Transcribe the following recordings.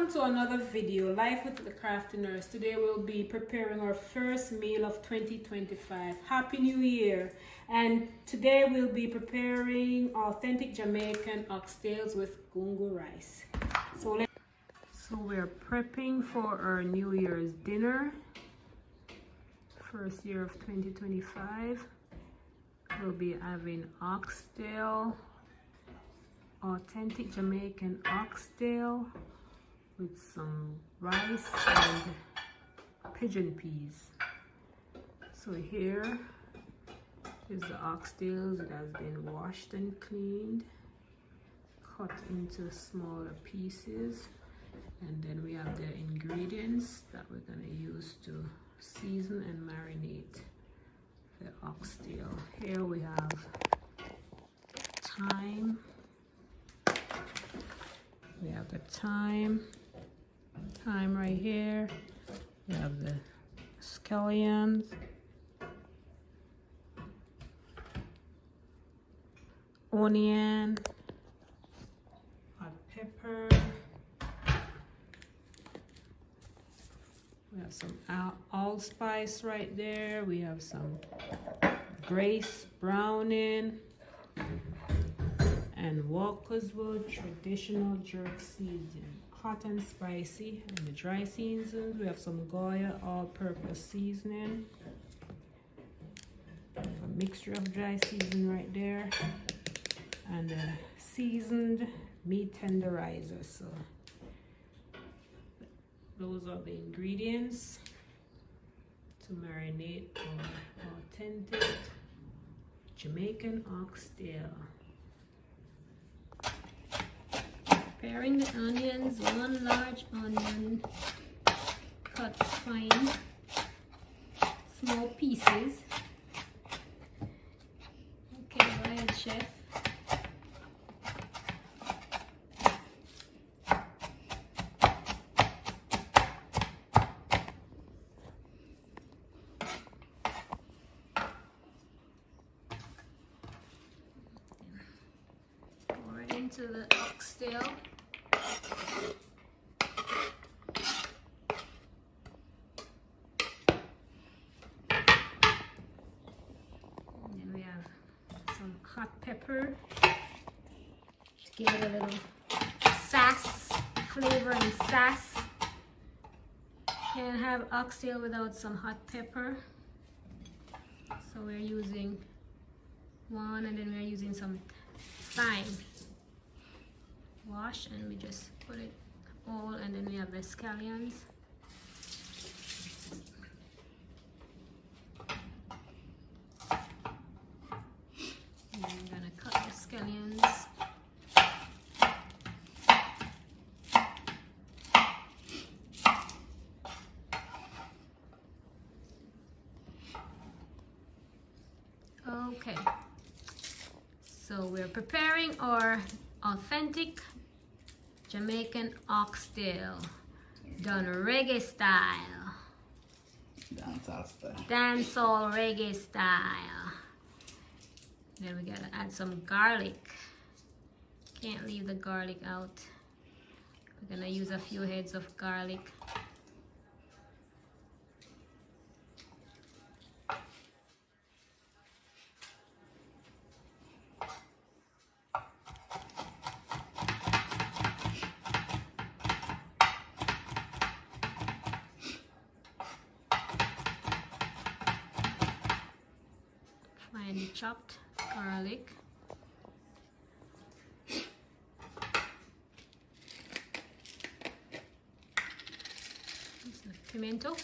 Welcome to another video, Life with the Crafty Nurse. Today we'll be preparing our first meal of 2025. Happy New Year! And today we'll be preparing authentic Jamaican oxtails with gungo rice. So we're prepping for our New Year's dinner. First year of 2025. We'll be having oxtail, authentic Jamaican oxtail with some rice and pigeon peas. So here is the oxtails. It has been washed and cleaned, cut into smaller pieces, and then we have the ingredients that we're going to use to season and marinate the oxtail. Here we have thyme. We have the thyme right here. We have the scallions, onion, hot pepper. We have some allspice right there. We have some braise browning and Walker's Wood traditional jerk seasoning, hot and spicy. And the dry seasons, we have some Goya all-purpose seasoning, a mixture of dry seasoning right there, and a seasoned meat tenderizer. So those are the ingredients to marinate our authentic Jamaican oxtail. Preparing the onions, one large onion cut fine, small pieces. Okay, go ahead, chef. Go right into the oxtail. Hot pepper to give it a little sass, flavor and sass. Can't have oxtail without some hot pepper. So we're using one, and then we're using some thyme. Wash, and we just put it all, and then we have the scallions. I'm gonna cut the scallions. Okay, so we're preparing our authentic Jamaican oxtail, done reggae style. Dancehall style. Dancehall reggae style. Then we gotta add some garlic. Can't leave the garlic out. We're gonna use a few heads of garlic. Finely chopped garlic. Pimento,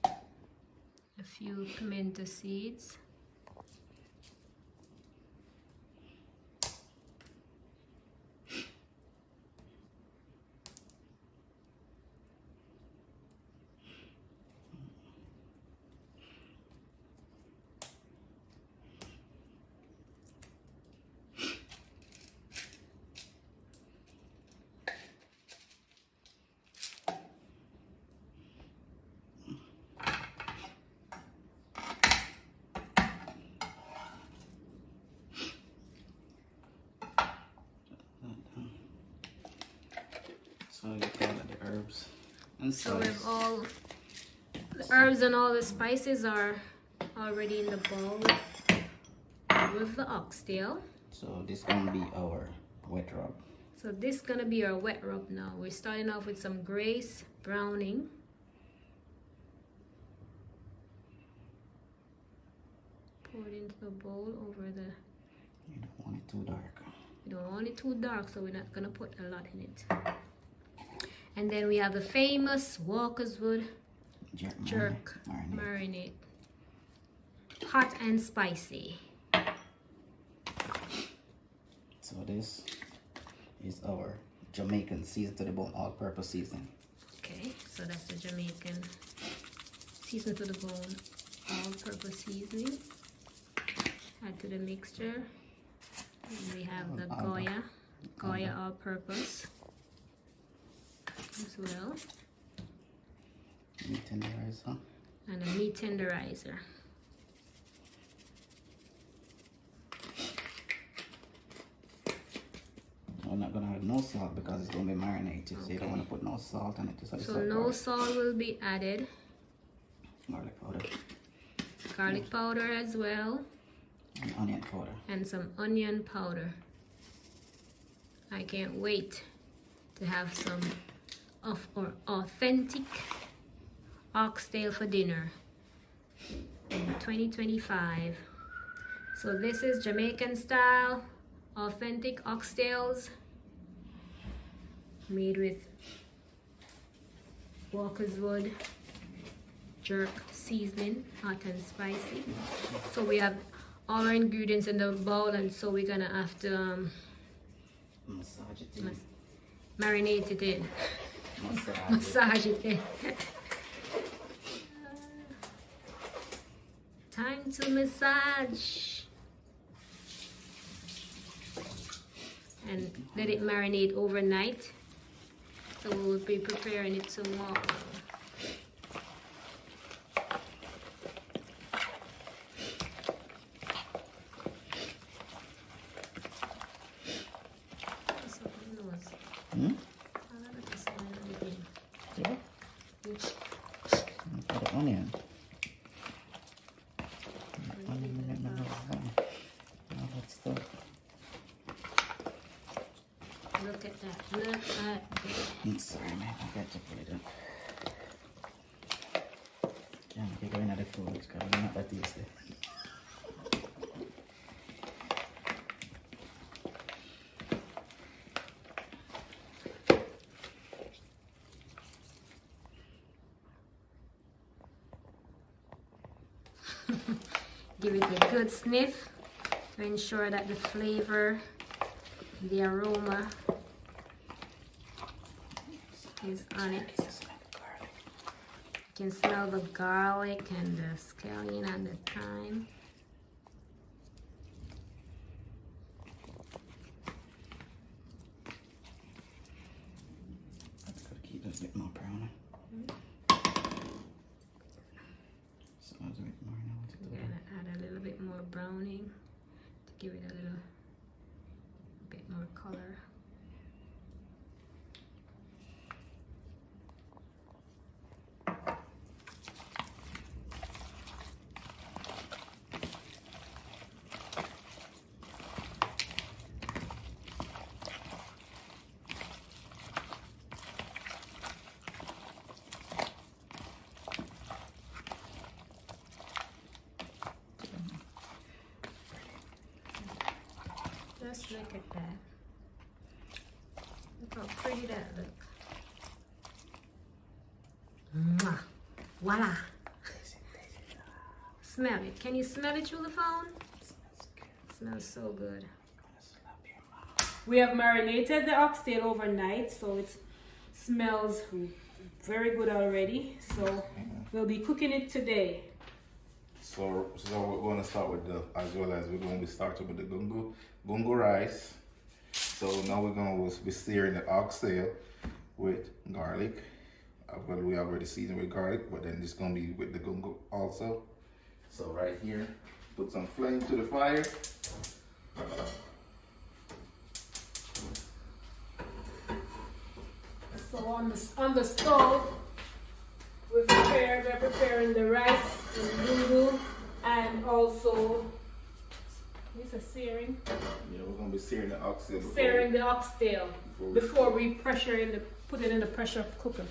a few pimento seeds, herbs and So we have spice. all the herbs and all the spices are already in the bowl with the oxtail. So this gonna be our wet rub. So this is gonna be our wet rub now. We're starting off with some grace browning. Pour it into the bowl over the. You don't want it too dark. We don't want it too dark, so we're not gonna put a lot in it. And then we have the famous Walkerswood jerk marinade. Hot and spicy. So this is our Jamaican season to the bone all-purpose seasoning. Okay, so that's the Jamaican season to the bone all-purpose seasoning. Add to the mixture. And we have the Goya all-purpose as well. Meat tenderizer. And a meat tenderizer. We're not gonna add no salt because it's gonna be marinated, so you don't want to put no salt on it. So no salt will be added. Garlic powder. Garlic powder as well. And onion powder. And some onion powder. I can't wait to have some of our authentic oxtail for dinner in 2025. So this is Jamaican style authentic oxtails made with Walkerswood jerk seasoning, hot and spicy. So we have all our ingredients in the bowl, and so we're gonna have to Massage it in. marinate it in. Massage Massage it. it in. Time to massage. And let it marinate overnight. So we will be preparing it tomorrow. Hmm? Yeah. And put the onion. Look at that. Look at that. I'm sorry, man. I got to put it in. Can't keep going at the food because it's not that tasty. Give it a good sniff to ensure that the flavor, the aroma is on it. You can smell the garlic and the scallion and the thyme. That's gotta keep it a bit more brown. So I'll do it more now. We're gonna add a little bit more browning to give it a little bit more color. Just look at that. Look how pretty that looks. Mwah. Voila. Smell it. Can you smell it through the phone? It smells so good. We have marinated the oxtail overnight, so it smells very good already. So we'll be cooking it today. So we're going to start with the, as well as we're going to be starting with the gungo rice. So now we're going to be searing the oxtail with garlic. Well, we already seasoned with garlic, but then it's going to be with the gungo also. So right here, put some flame to the fire. So So on the stove, we're preparing the rice and noodle, and also this is searing. Yeah, we're gonna be searing the oxtail. Searing the oxtail before we put it in the pressure cooker.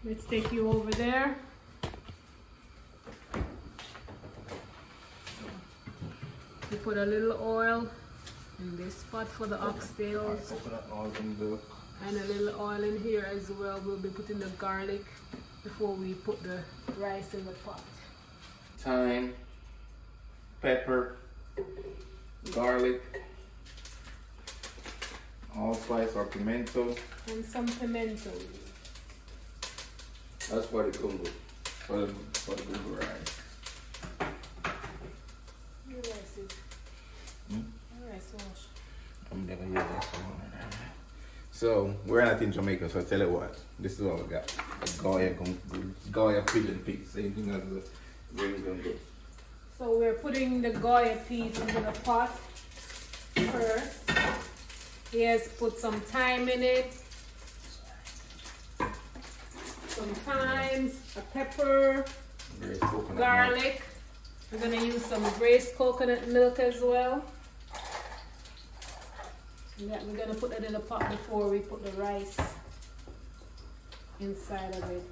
Let's take you over there. We put a little oil in this pot for the oxtails. Coconut oil in the. And a little oil in here as well. We'll be putting the garlic before we put the rice in the pot. Thyme, pepper, garlic, allspice or pimento. And some pimento. That's for the gungo. For the gungo rice. Your rice is. Your rice wash. I'm never hear that song. So we're not in Jamaica, so I tell you what, this is what we got. A Goya pigeon peas, same thing as the green gungo. So we're putting the Goya peas into the pot first. He has put some thyme in it. Some thyme, a pepper, garlic. We're gonna use some braised coconut milk as well. And that we're gonna put that in the pot before we put the rice inside of it.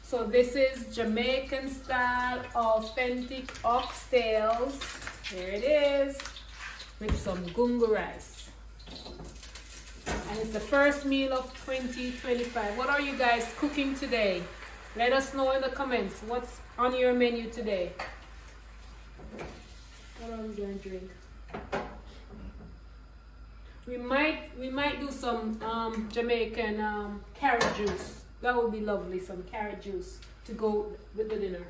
So this is Jamaican style authentic oxtails. There it is, with some gungo rice. And it's the first meal of 2025. What are you guys cooking today? Let us know in the comments. What's on your menu today? What are we gonna drink? We might do some Jamaican carrot juice. That would be lovely, some carrot juice to go with the dinner.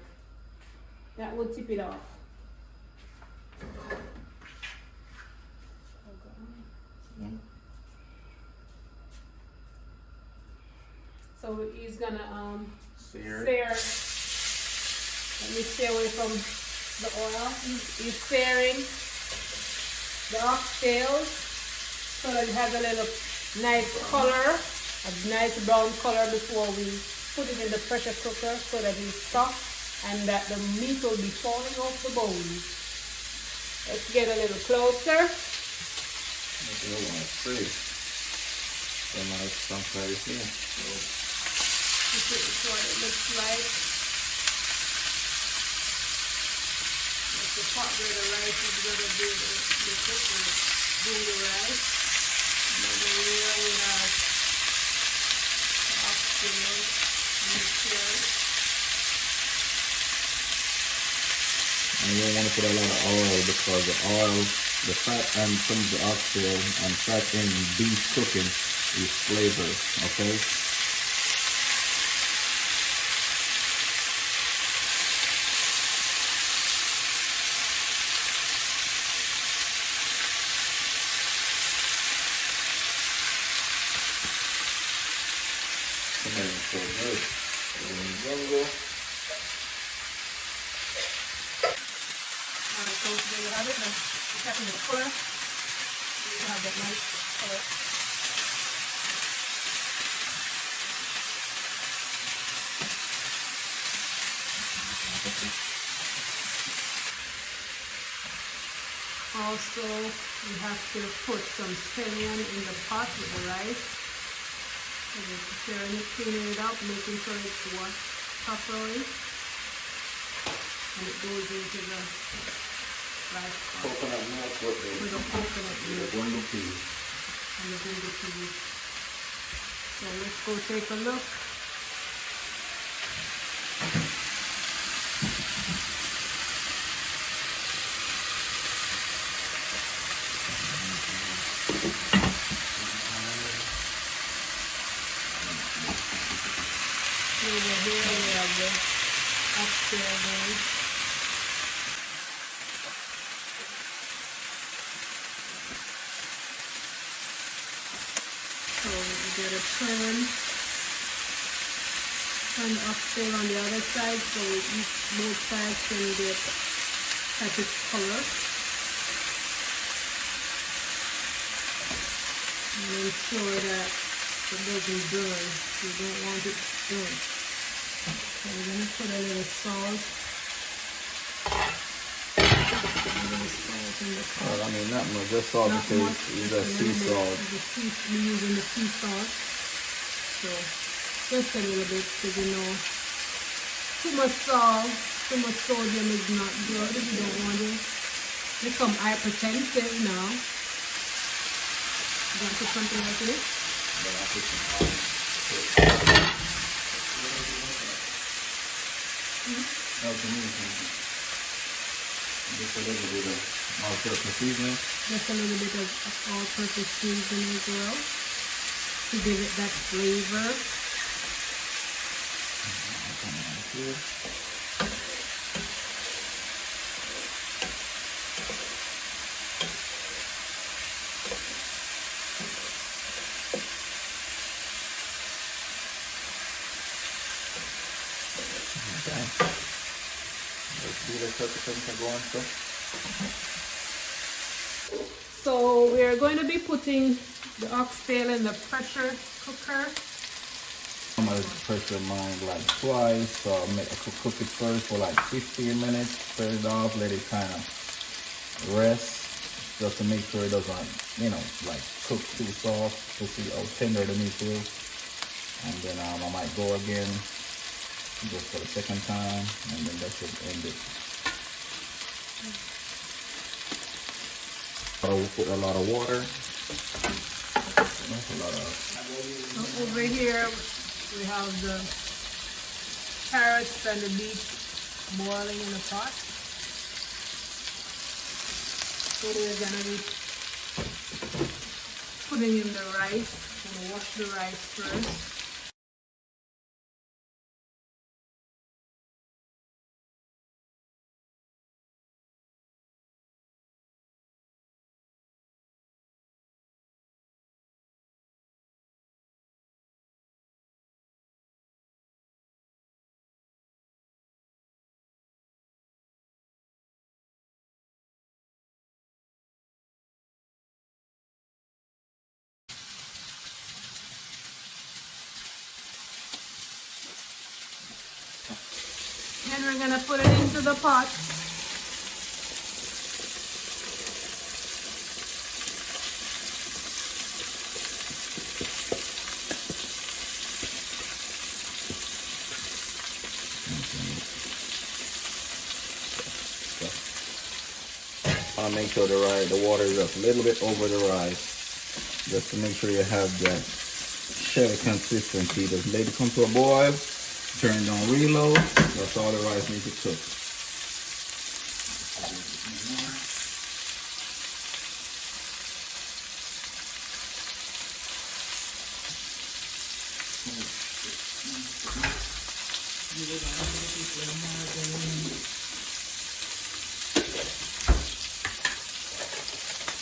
That would tip it off. So he's gonna sear. Let me stay away from the oil. He's searing the oxtails so that it has a little nice color, a nice brown color before we put it in the pressure cooker so that it's soft and that the meat will be falling off the bone. Let's get a little closer. Okay, I want to see. So now it's something here. This is what it looks like. That's the pot where the rice is going to be cooked with gungo rice. And over here we have oxtail mixture. And you don't want to put a lot of oil because the oil, the fat and some of the oxtail and fat in beef cooking is flavor, okay? So good. Gungo. Alright, so there you have it. Now it's having the color. You have that nice color. Also, you have to put some scallion in the pot with the rice. So we're preparing it, cleaning it up, making sure it's washed properly. And it goes into the rice pot. Coconut milk With the coconut milk gungo peas. and the gungo peas. So let's go take a look. Over here we have the oxtail base. So we get a turn the oxtail on the other side so both sides can get its color. And ensure that so it doesn't burn. You don't want it burnt. So we're going to put a little salt. A little salt in the pot. Well, I mean, not much, just salt Not because much, it's just a a sea little salt. bit of the sea, we're using the sea salt. So just a little bit, because you know, too much salt, too much sodium is not good. You don't want to become hypertensive now. You want to put something like this? Then I'll put some just a little bit of all-purpose seasoning. Just a little bit of all-purpose seasoning as well to give it that flavor. Okay. Let's see the things are going so. So we're going to be putting the oxtail in the pressure cooker. I'm gonna pressure mine like twice, so I'll cook it first for like 15 minutes, turn it off, let it kind of rest, just to make sure it doesn't, you know, like cook too soft, to see how tender the meat is. And then I might go again, just for the second time, and then that should end it. I'll put a lot of water. That's a lot of. So over here we have the carrots and the beets boiling in the pot. So we're gonna be putting in the rice. I'm gonna wash the rice first. And we're gonna put it into the pot. I want to make sure the water is just a little bit over the rice, just to make sure you have that shelly consistency. Just let it come to a boil, turn it on reload. That's all the rice needs to cook.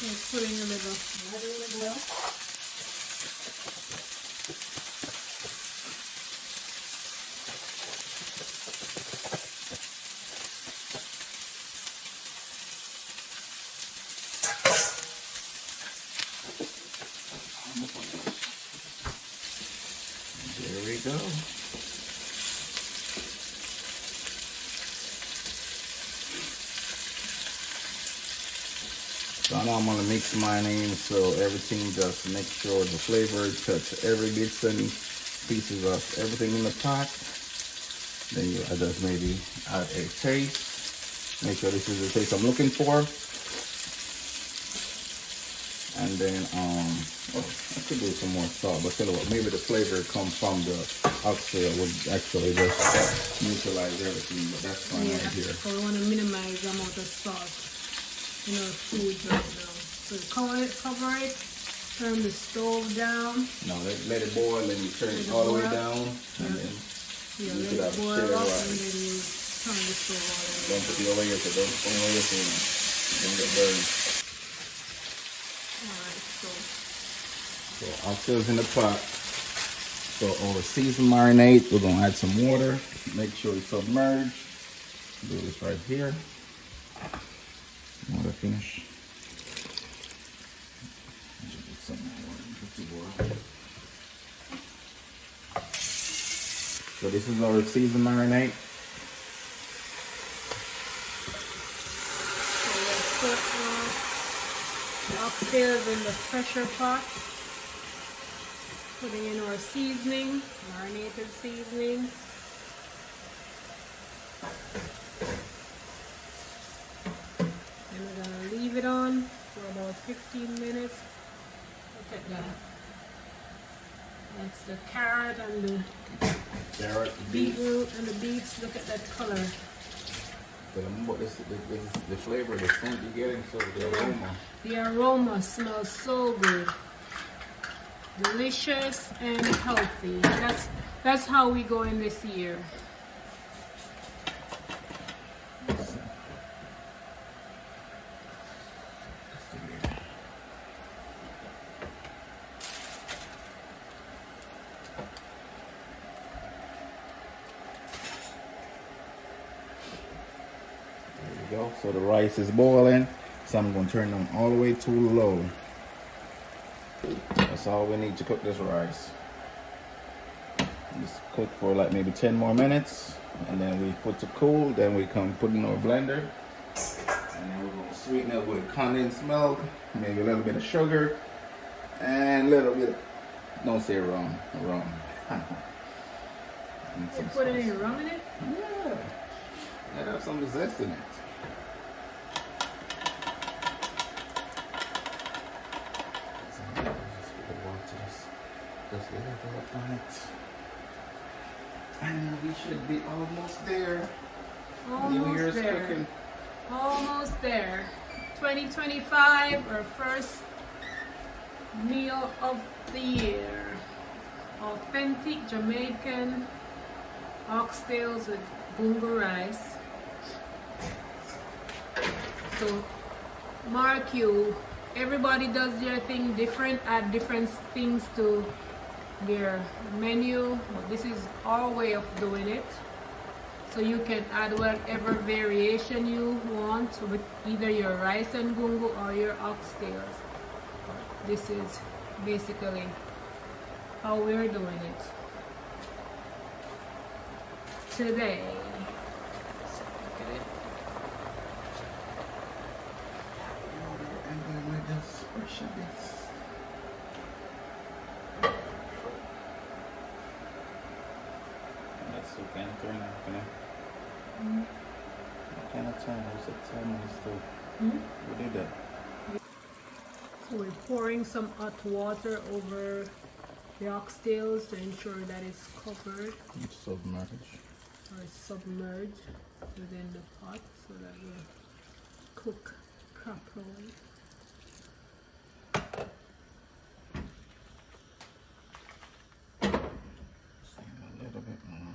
We're putting a little water in as well. There we go. So now I'm gonna mix mine in so everything, just make sure the flavor touch every bits and pieces of everything in the pot. Then you just maybe add a taste. Make sure this is the taste I'm looking for. And then I could do some more salt, but tell you what, maybe the flavor comes from the oxtail would actually just neutralize everything, but that's fine right here. So we want to minimize the amount of salt in our food right now. So cover it, turn the stove down. No, let it boil and you turn it all the way down, and then Yeah, you could let have it boil share up rice. and then you turn the stove all the way Don't put it over here, so don't put it over here so you don't get burned. Alright, So oxtails in the pot. So our seasoned marinade, we're gonna add some water. Make sure it's submerged. Do this right here. Water finish. I should put some more water. Put the water. So this is our seasoned marinade. So let's put the oxtails in the pressure pot. Putting in our seasoning, marinated seasoning. And we're gonna leave it on for about 15 minutes. Look at that. That's the carrot and the beetroot and the beets. Look at that color. But the flavor, the scent you're getting, so the aroma. The aroma smells so good. Delicious and healthy. That's how we go in this year. Go. So the rice is boiling, so I'm going to turn them all the way to low. That's all we need to cook this rice. Just cook for like maybe 10 more minutes, and then we put to cool. Then we come put in our blender, and then we're going to sweeten it with condensed milk, maybe a little bit of sugar, and a little bit of, don't say rum. You put any rum in it? Yeah. Let have some zest in it. Just a little on it. And we should be almost there. New Year's cooking. Almost there. 2025, our first meal of the year. Authentic Jamaican oxtails with gungo rice. So, mark you, everybody does their thing different, add different things to their menu, but this is our way of doing it. So you can add whatever variation you want with either your rice and gungo or your oxtails. This is basically how we're doing it today. So can I turn that? Can I? What kind of time? What's the time on the stove? We did that. So we're pouring some hot water over the oxtails to ensure that it's covered Submerged. or submerged within the pot so that it will cook properly. A little bit more.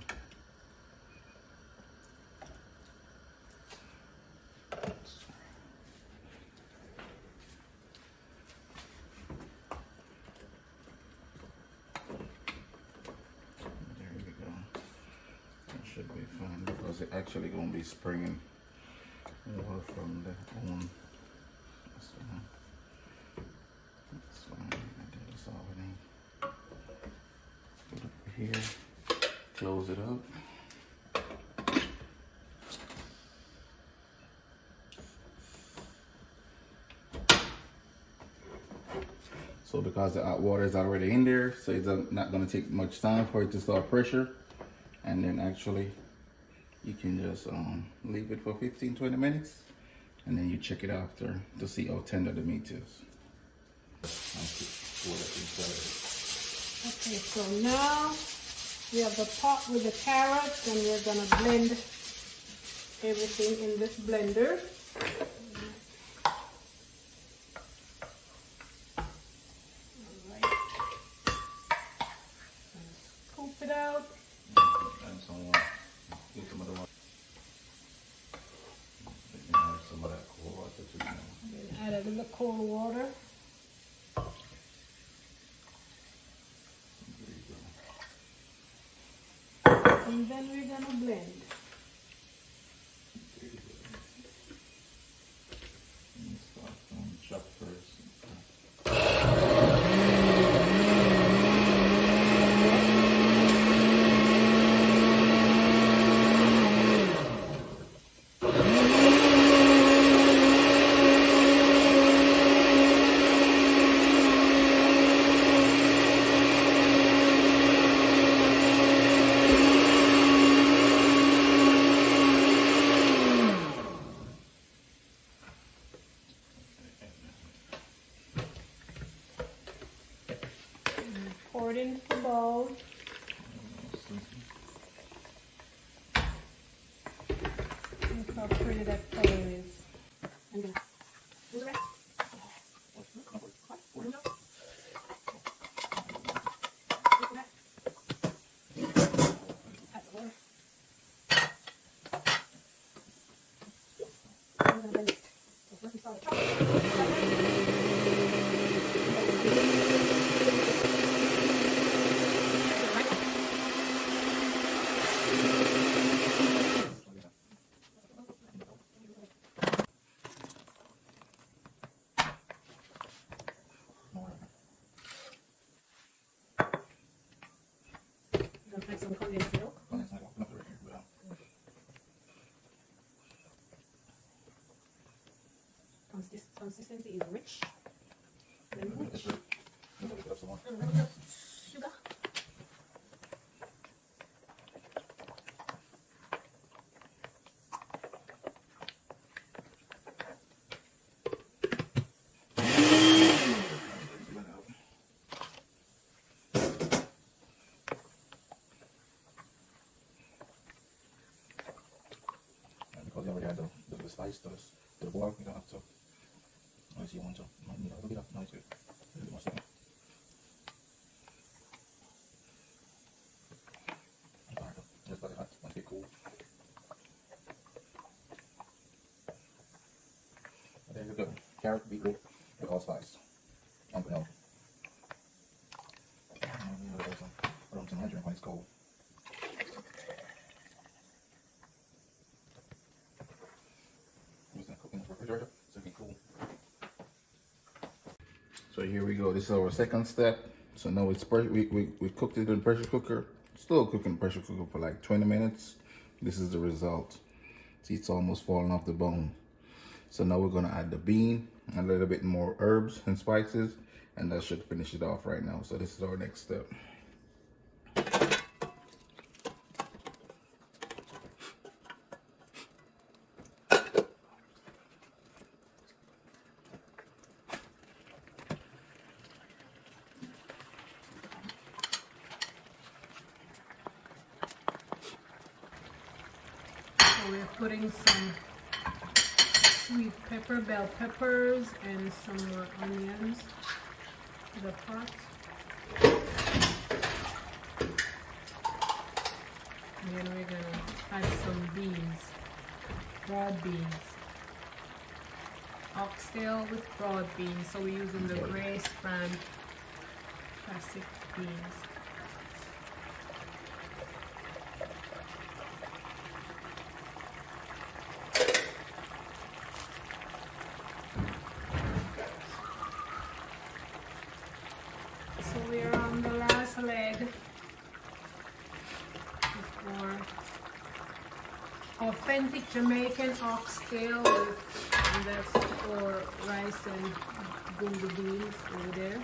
Should be fine because it's actually going to be springing water from the own. That's fine. I think that's all we need. Put it over here. Close it up. So because the hot water is already in there, so it's not going to take much time for it to start pressure. And then actually you can just leave it for 15-20 minutes, and then you check it after to see how tender the meat is. Okay, so now we have the pot with the carrots, and we're gonna blend everything in this blender. Alright. Scoop it out. Get some of the water. Add some of that cold water to it. Then add a little cold water. And then we're gonna blend. Start from chop first. me that color is. I'm gonna do the rest. Add some condensed milk. Consistency is rich. Very rich. And a little bit of sugar. Because you already had the spice to the boil, you don't have to, unless you want to, you might need a little bit of noise with a little more second. Just let it hot, once it get cool. And there's a good carrot, beetroot, with allspice, and vanilla. Put on some margarine when it's cold. So here we go. This is our second step. So now it's we cooked it in the pressure cooker. Still cooking in the pressure cooker for like 20 minutes. This is the result. See, it's almost falling off the bone. So now we're gonna add the bean, a little bit more herbs and spices, and that should finish it off right now. So this is our next step. So we're putting some sweet pepper, bell peppers, and some more onions to the pot. And then we're gonna add some beans, broad beans. Oxtail with broad beans. So we're using the braise brand classic beans. So we're on the last leg for authentic Jamaican oxtail and that's for rice and gungo beans over there.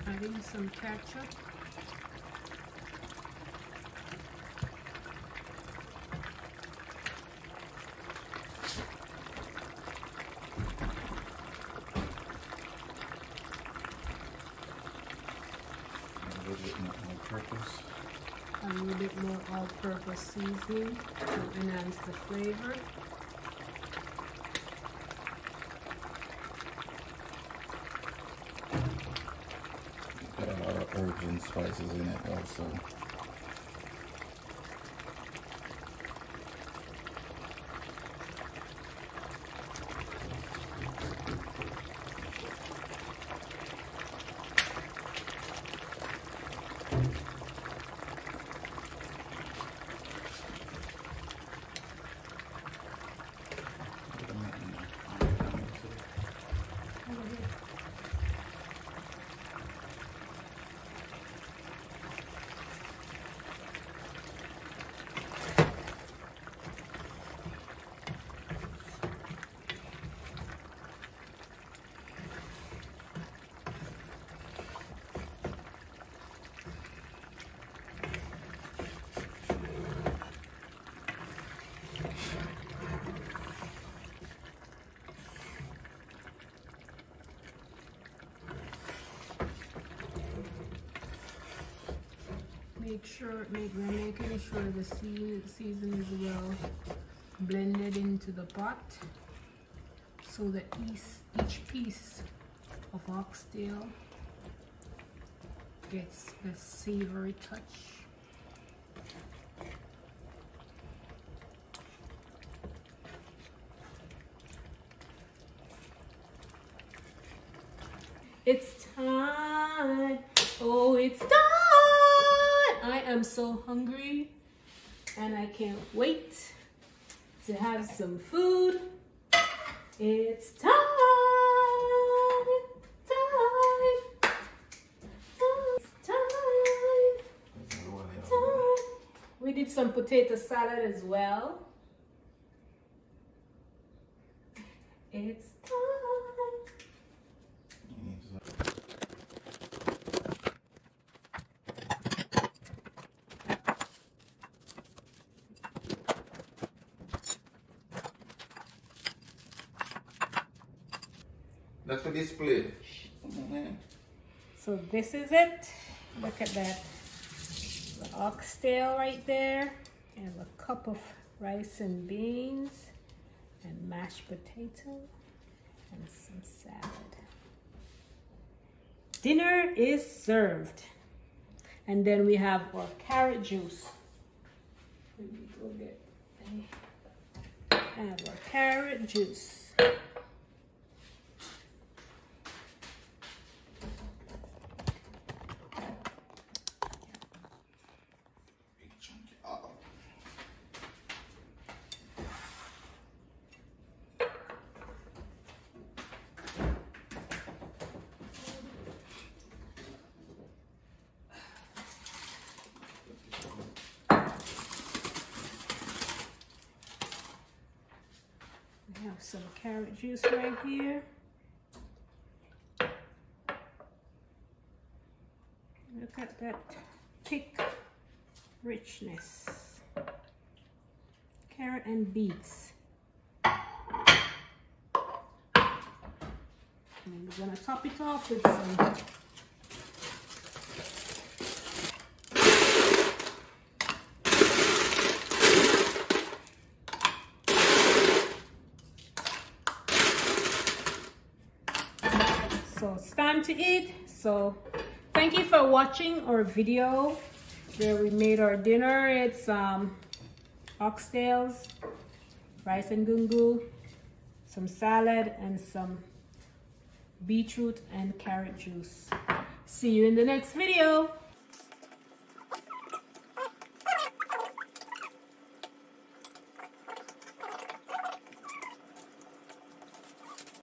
Adding some ketchup. A little bit more all-purpose seasoning to enhance the flavor. Got a lot of herbs and spices in it also. making sure the season is well blended into the pot, so that each piece of oxtail gets a savory touch. It's time. Oh, it's time. I am so hungry and I can't wait to have some food. It's time. We did some potato salad as well. It's time. That's for display. So this is it. Look at that. The oxtail right there, and a cup of rice and beans, and mashed potato, and some salad. Dinner is served. And then we have our carrot juice. Let me go get have our carrot juice. We have some carrot juice right here. Look at that thick richness. Carrot and beets. And we're gonna top it off with some so it's time to eat. So thank you for watching our video where we made our dinner. It's oxtails, rice and gungo, some salad, and some beetroot and carrot juice. See you in the next video.